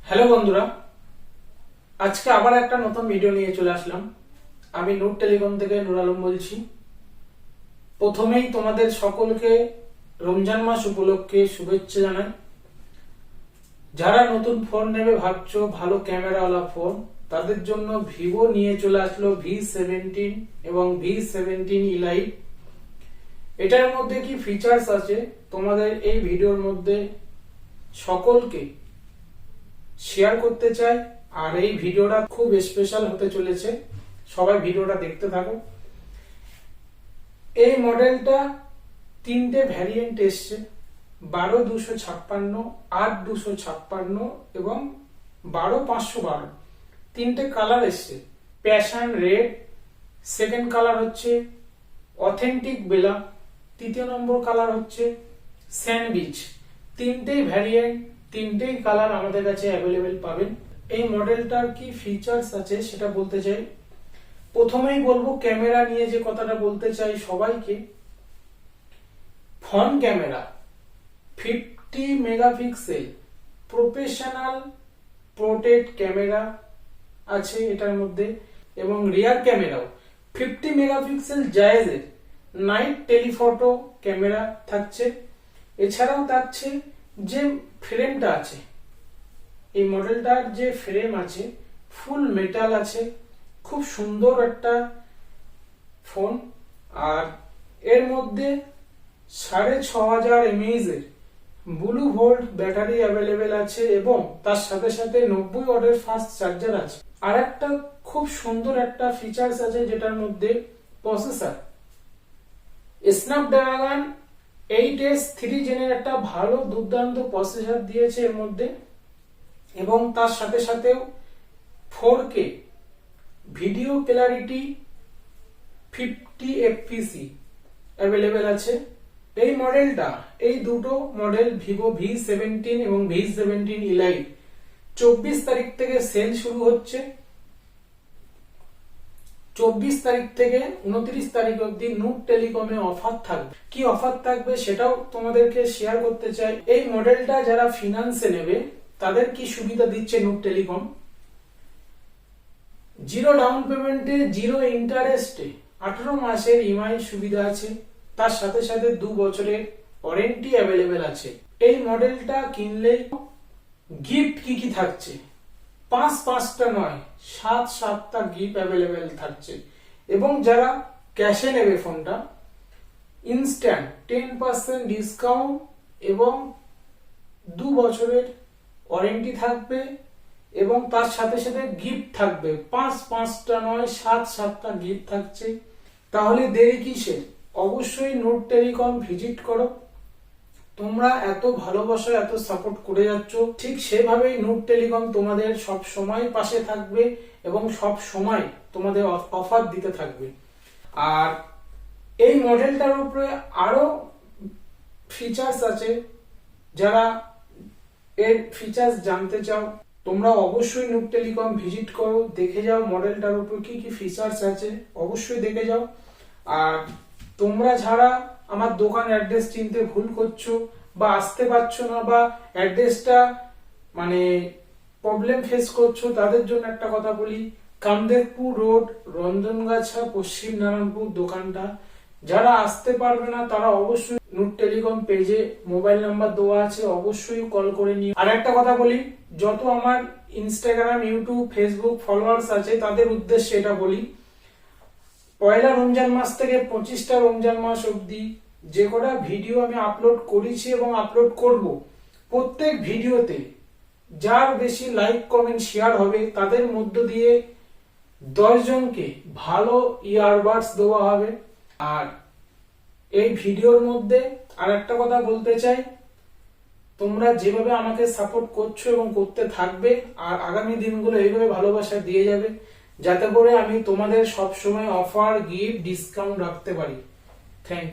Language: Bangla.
হ্যালো বন্ধুরা, আজকে আবার একটা নতুন ভিডিও নিয়ে চলে আসলাম। আমি নূর টেলিকম থেকে নূর আলম বলছি। প্রথমেই তোমাদের সকলকে রমজান মাস উপলক্ষে শুভেচ্ছা জানাই। যারা নতুন ফোন নেবে ভাবছো, ভালো ক্যামেরাওয়ালা ফোন, তাদের জন্য ভিভো নিয়ে চলে আসলো V17 এবং V17 Elite। এটার মধ্যে কি ফিচার্স আছে তোমাদের এই ভিডিওর মধ্যে সকলকে শেয়ার করতে চাই। আর এই ভিডিওটা খুব স্পেশাল হতে চলেছে, সবাই ভিডিওটা দেখতে থাকো। এই মডেলটা তিনটে ভ্যারিয়েন্ট এসছে, 12-256, 8-256 এবং 12-512। তিনটে কালার এসছে। প্যাশন রেড, সেকেন্ড কালার হচ্ছে অথেন্টিক বেলা, তৃতীয় নম্বর কালার হচ্ছে স্যান্ডউইচ। তিনটেই ভ্যারিয়েন্ট, তিনটেই কালার আমাদের কাছে অ্যাভেলেবেল পাবেন। এই মডেলটার কি ফিচার্স আছে সেটা বলতে চাই। প্রথমেই বলবো ক্যামেরা নিয়ে যে কথাটা বলতে চাই সবাইকে। Front camera 50 megapixel professional portrait camera আছে এটার মধ্যে, এবং রিয়ার ক্যামেরাও 50 মেগাপিক্সেল জায়েজের নাইট টেলিফটো ক্যামেরা থাকছে। এছাড়াও থাকছে যে ফ্রেমটা আছে, এই মডেলটার যে ফ্রেম আছে ফুল মেটাল আছে, খুব সুন্দর একটা ফোন। আর এর মধ্যে 6500 mAh এর ব্লু ভোল্ট ব্যাটারি অ্যাভেলেবেল আছে এবং তার সাথে সাথে 90 ওয়াটের ফাস্ট চার্জার আছে। আর একটা খুব সুন্দর একটা ফিচার্স আছে যেটার মধ্যে প্রসেসর স্ন্যাপড্রাগন 8S 3 জেনের একটা ভালো দুর্দান্ত প্রসেসর দিয়েছে এর মধ্যে, এবং তার সাথে সাথেও 4K video clarity 50 fps available আছে। এই মডেলটা, এই দুটো মডেল ভিভো V17 এবং V17 Elite 24 তারিখ থেকে সেল শুরু হচ্ছে। 24 তারিখ থেকে 29 তারিখ অবধি নূর টেলিকমে অফার থাকবে। কি অফার থাকবে সেটাও তোমাদেরকে শেয়ার করতে চাই। এই মডেলটা যারা ফিনান্সে নেবে তাদের কি সুবিধা দিচ্ছে নূর টেলিকম। 0 ডাউন পেমেন্টে 0 ইন্টারেস্টে 18 মাসের EMI সুবিধা আছে। তার সাথে সাথে 2 বছরের ওয়ারেন্টি অ্যাভেলেবেল আছে। এই মডেলটা কিনলে গিফট কি কি থাকছে, 5টা নয় 7টা গিফট অ্যাভেলেবেল থাকছে। এবং যারা ক্যাশে নেবে ফোনটা, ইনস্ট্যান্ট 10% ডিসকাউন্ট এবং 2 বছরের ওয়ারেন্টি থাকবে, এবং তার সাথে সাথে গিফট থাকবে 5টা নয় 7টা গিফট থাকছে। তাহলে দেরি কিসের, অবশ্যই নূর টেলিকম ভিজিট করো। তোমরা এত ভালোবাসা এত সাপোর্ট করে যাচ্ছ, ঠিক সেভাবেই নূর টেলিকম তোমাদের সব সময় পাশে থাকবে এবং সব সময় তোমাদের অফার দিতে থাকবে। আর এই মডেলটার উপরে আরো ফিচার্স আছে, যারা এর ফিচার্স জানতে চাও তোমরা অবশ্যই নূর টেলিকম ভিজিট করো, দেখে যাও মডেলটার উপর কি কি ফিচার্স আছে, অবশ্যই দেখে যাও। আর তোমরা যারা আমার দোকান অ্যাড্রেস চিনতে ভুল করছো বা আসতে পারছো না, বা অ্যাড্রেসটা মানে প্রবলেম ফেস করছো, তাদের জন্য একটা কথা বলি। কামদেবপুর রোড, রঞ্জনগাছা, পশ্চিম নারায়ণপুর দোকানটা। যারা আসতে পারবে না তারা অবশ্যই নূর টেলিকম পেজে মোবাইল নাম্বার দেওয়া আছে, অবশ্যই কল করে নিও। আর একটা কথা বলি, যত আমার ইনস্টাগ্রাম, ইউটিউব, ফেসবুক ফলোয়ার্স আছে তাদের উদ্দেশ্যে এটা বলি, পয়লা রমজান মাস থেকে 25টা রমজান মাস অবধি যে কটা ভিডিও আমি আপলোড করেছি এবং আপলোড করব, প্রত্যেক ভিডিওতে যার বেশি লাইক কমেন্ট শেয়ার হবে তাদের মধ্য দিয়ে 10 জনকে ভালো ইয়ারবাডস দেওয়া হবে। আর এই ভিডিওর মধ্যে আর একটা কথা বলতে চাই, তোমরা যেভাবে আমাকে সাপোর্ট করছো এবং করতে থাকবে, আর আগামী দিনগুলো এইভাবে ভালোবাসা দিয়ে যাবে, যাতে করে আমি তোমাদের সবসময় অফার, গিফট, ডিসকাউন্ট রাখতে পারি। Thank you.